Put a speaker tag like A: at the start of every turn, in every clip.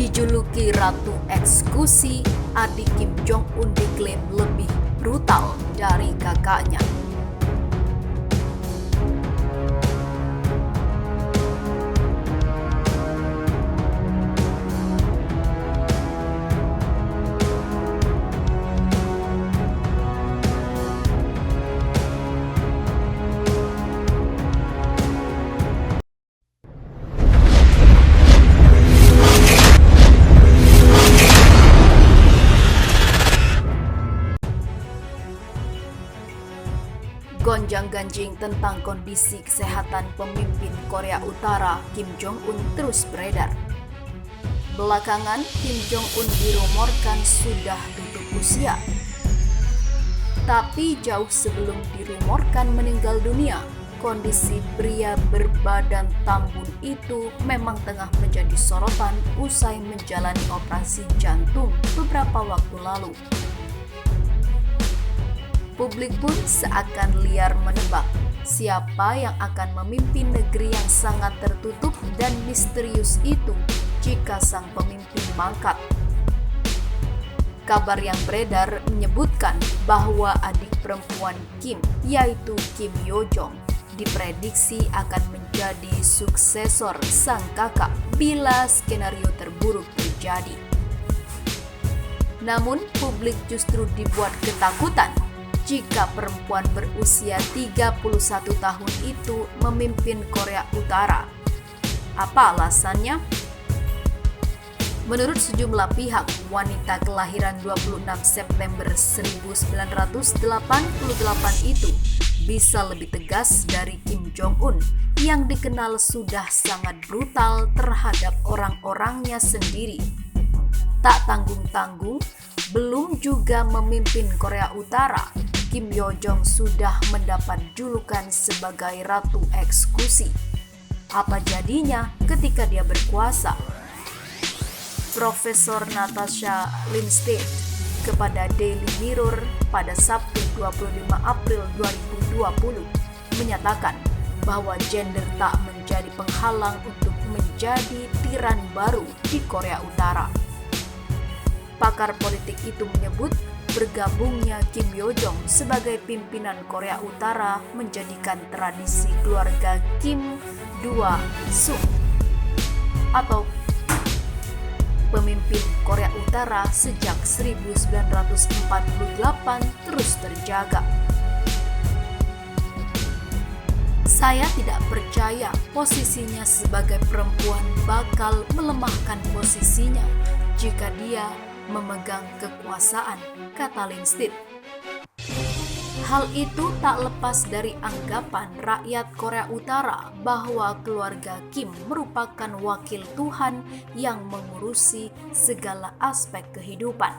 A: Dijuluki Ratu Eksekusi, adik Kim Jong-un diklaim lebih brutal dari kakaknya. Gonjang-ganjing tentang kondisi kesehatan pemimpin Korea Utara Kim Jong-un terus beredar. Belakangan, Kim Jong-un dirumorkan sudah tutup usia. Tapi jauh sebelum dirumorkan meninggal dunia, kondisi pria berbadan tambun itu memang tengah menjadi sorotan usai menjalani operasi jantung beberapa waktu lalu. Publik pun seakan liar menebak siapa yang akan memimpin negeri yang sangat tertutup dan misterius itu jika sang pemimpin mangkat. Kabar yang beredar menyebutkan bahwa adik perempuan Kim, yaitu Kim Yo Jong, diprediksi akan menjadi suksesor sang kakak bila skenario terburuk terjadi. Namun, publik justru dibuat ketakutan jika perempuan berusia 31 tahun itu memimpin Korea Utara. Apa alasannya? Menurut sejumlah pihak, wanita kelahiran 26 September 1988 itu bisa lebih tegas dari Kim Jong-un yang dikenal sudah sangat brutal terhadap orang-orangnya sendiri. Tak tanggung-tanggung, belum juga memimpin Korea Utara, Kim Yo Jong sudah mendapat julukan sebagai Ratu Eksekusi. Apa jadinya ketika dia berkuasa? Profesor Natasha Lindsay kepada Daily Mirror pada Sabtu 25 April 2020 menyatakan bahwa gender tak menjadi penghalang untuk menjadi tiran baru di Korea Utara. Pakar politik itu menyebut bergabungnya Kim Yo Jong sebagai pimpinan Korea Utara menjadikan tradisi keluarga Kim Il-sung atau pemimpin Korea Utara sejak 1948 terus terjaga. Saya tidak percaya posisinya sebagai perempuan bakal melemahkan posisinya jika dia memegang kekuasaan, kata Lindsay. Hal itu tak lepas dari anggapan rakyat Korea Utara bahwa keluarga Kim merupakan wakil Tuhan yang mengurusi segala aspek kehidupan.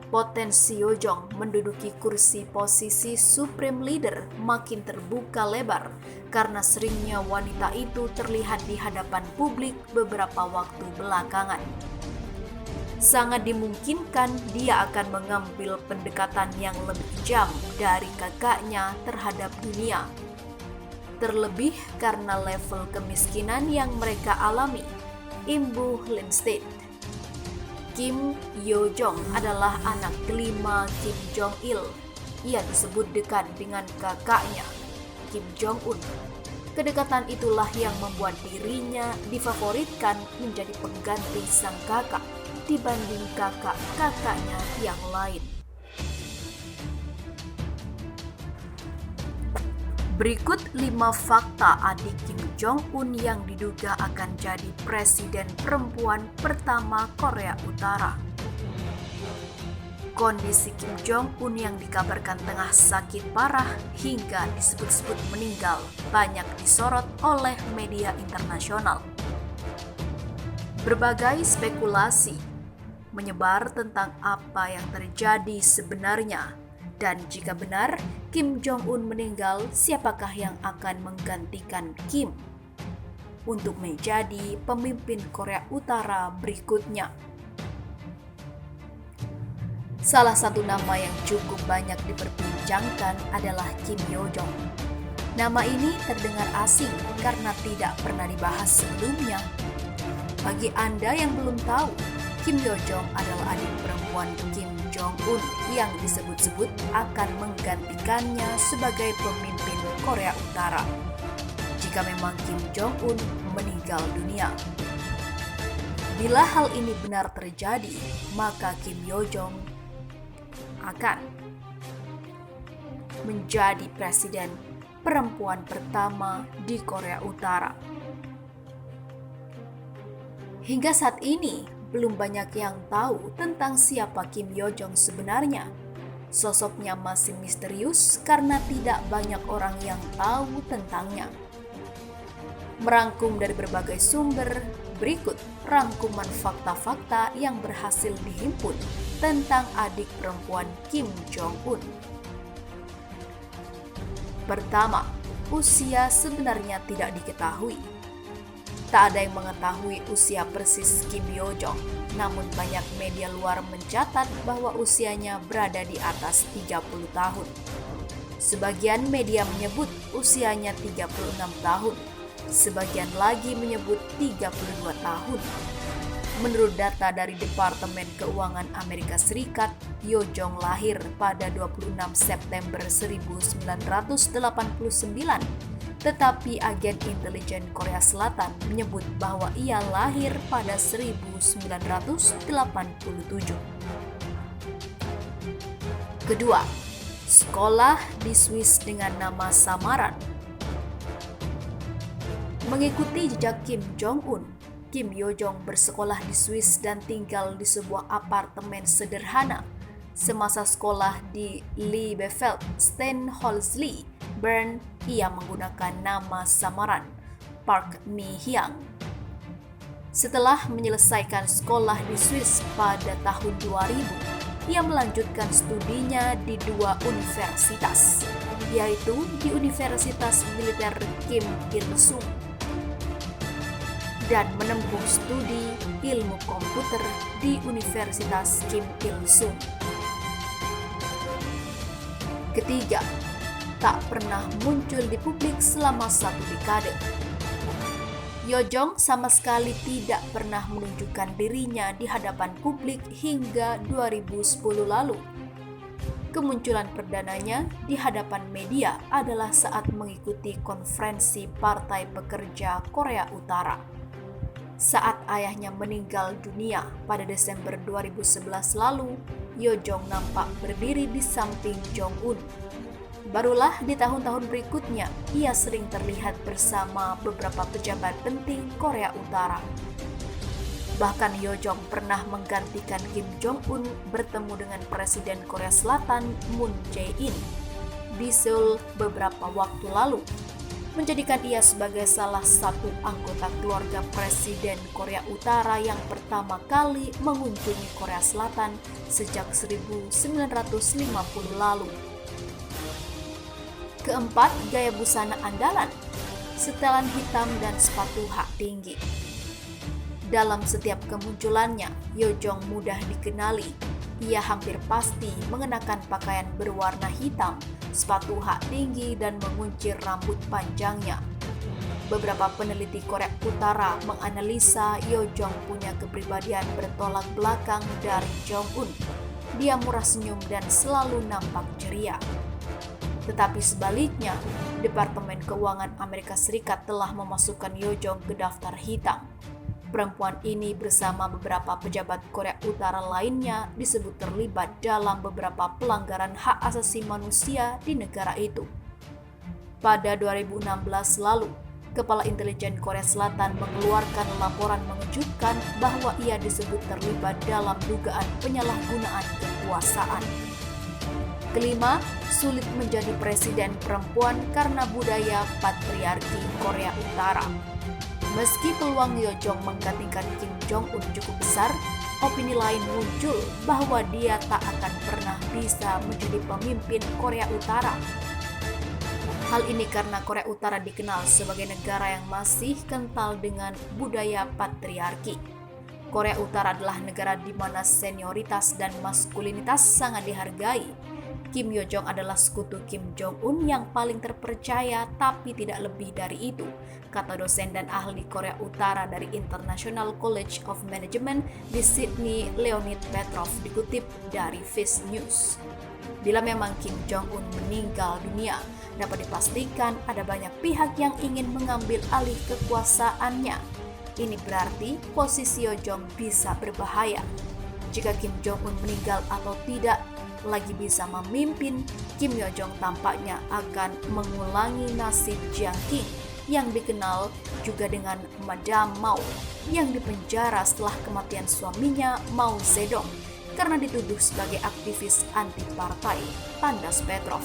A: Potensi Yo Jong menduduki kursi posisi Supreme Leader makin terbuka lebar karena seringnya wanita itu terlihat di hadapan publik beberapa waktu belakangan. Sangat dimungkinkan dia akan mengambil pendekatan yang lebih kejam dari kakaknya terhadap dunia. Terlebih karena level kemiskinan yang mereka alami, imbuh Lindsay. Kim Yo Jong adalah anak kelima Kim Jong Il. Ia disebut dekat dengan kakaknya, Kim Jong Un. Kedekatan itulah yang membuat dirinya difavoritkan menjadi pengganti sang kakak dibanding kakak-kakaknya yang lain. Berikut 5 fakta adik Kim Jong-un yang diduga akan jadi presiden perempuan pertama Korea Utara. Kondisi Kim Jong-un yang dikabarkan tengah sakit parah hingga disebut-sebut meninggal banyak disorot oleh media internasional. Berbagai spekulasi menyebar tentang apa yang terjadi sebenarnya, dan jika benar Kim Jong-un meninggal, siapakah yang akan menggantikan Kim untuk menjadi pemimpin Korea Utara berikutnya. Salah satu nama yang cukup banyak diperbincangkan adalah Kim Yo Jong. Nama ini terdengar asing karena tidak pernah dibahas sebelumnya. Bagi Anda yang belum tahu, Kim Yo Jong adalah adik perempuan Kim Jong Un yang disebut-sebut akan menggantikannya sebagai pemimpin Korea Utara jika memang Kim Jong Un meninggal dunia. Bila hal ini benar terjadi, maka Kim Yo Jong akan menjadi presiden perempuan pertama di Korea Utara. Hingga saat ini, belum banyak yang tahu tentang siapa Kim Yo Jong sebenarnya. Sosoknya masih misterius karena tidak banyak orang yang tahu tentangnya. Merangkum dari berbagai sumber, berikut rangkuman fakta-fakta yang berhasil dihimpun tentang adik perempuan Kim Jong Un. Pertama, usia sebenarnya tidak diketahui. Tak ada yang mengetahui usia persis Kim Yo Jong, namun banyak media luar mencatat bahwa usianya berada di atas 30 tahun. Sebagian media menyebut usianya 36 tahun, sebagian lagi menyebut 32 tahun. Menurut data dari Departemen Keuangan Amerika Serikat, Yo Jong lahir pada 26 September 1989, tetapi agen intelijen Korea Selatan menyebut bahwa ia lahir pada 1987. Kedua, sekolah di Swiss dengan nama samaran. Mengikuti jejak Kim Jong Un, Kim Yo Jong bersekolah di Swiss dan tinggal di sebuah apartemen sederhana. Semasa sekolah di Liebefeld, Steinholzli, Bern, ia menggunakan nama samaran Park Mi-hyang. Setelah menyelesaikan sekolah di Swiss pada tahun 2000, ia melanjutkan studinya di dua universitas, yaitu di Universitas Militer Kim Il-sung dan menempuh studi ilmu komputer di Universitas Kim Il-sung. Ketiga, tak pernah muncul di publik selama 1 dekade. Yo Jong sama sekali tidak pernah menunjukkan dirinya di hadapan publik hingga 2010 lalu. Kemunculan perdananya di hadapan media adalah saat mengikuti konferensi Partai Pekerja Korea Utara. Saat ayahnya meninggal dunia pada Desember 2011 lalu, Yo Jong nampak berdiri di samping Jong Un. Barulah di tahun-tahun berikutnya, ia sering terlihat bersama beberapa pejabat penting Korea Utara. Bahkan Yo Jong pernah menggantikan Kim Jong Un bertemu dengan Presiden Korea Selatan Moon Jae-in di Seoul beberapa waktu lalu, menjadikan ia sebagai salah satu anggota keluarga Presiden Korea Utara yang pertama kali mengunjungi Korea Selatan sejak 1950 lalu. Keempat, gaya busana andalan, setelan hitam dan sepatu hak tinggi. Dalam setiap kemunculannya, Yo Jong mudah dikenali. Ia hampir pasti mengenakan pakaian berwarna hitam, sepatu hak tinggi, dan menguncir rambut panjangnya. Beberapa peneliti Korea Utara menganalisa Yo Jong punya kepribadian bertolak belakang dari Jong Un. Dia murah senyum dan selalu nampak ceria. Tetapi sebaliknya, Departemen Keuangan Amerika Serikat telah memasukkan Yo Jong ke daftar hitam. Perempuan ini bersama beberapa pejabat Korea Utara lainnya disebut terlibat dalam beberapa pelanggaran hak asasi manusia di negara itu. Pada 2016 lalu, Kepala Intelijen Korea Selatan mengeluarkan laporan mengejutkan bahwa ia disebut terlibat dalam dugaan penyalahgunaan kekuasaan. Kelima, sulit menjadi presiden perempuan karena budaya patriarki Korea Utara. Meski peluang Yo Jong menggantikan Kim Jong Un cukup besar, opini lain muncul bahwa dia tak akan pernah bisa menjadi pemimpin Korea Utara. Hal ini karena Korea Utara dikenal sebagai negara yang masih kental dengan budaya patriarki. Korea Utara adalah negara di mana senioritas dan maskulinitas sangat dihargai. Kim Yo Jong adalah sekutu Kim Jong Un yang paling terpercaya, tapi tidak lebih dari itu, kata dosen dan ahli Korea Utara dari International College of Management di Sydney, Leonid Petrov, dikutip dari Vice News. Bila memang Kim Jong Un meninggal dunia, dapat dipastikan ada banyak pihak yang ingin mengambil alih kekuasaannya. Ini berarti posisi Yo Jong bisa berbahaya. Jika Kim Jong Un meninggal atau tidak lagi bisa memimpin, Kim Yo Jong tampaknya akan mengulangi nasib Jiang Qing yang dikenal juga dengan Madame Mao yang dipenjara setelah kematian suaminya Mao Zedong karena dituduh sebagai aktivis anti partai, tandas Petrov.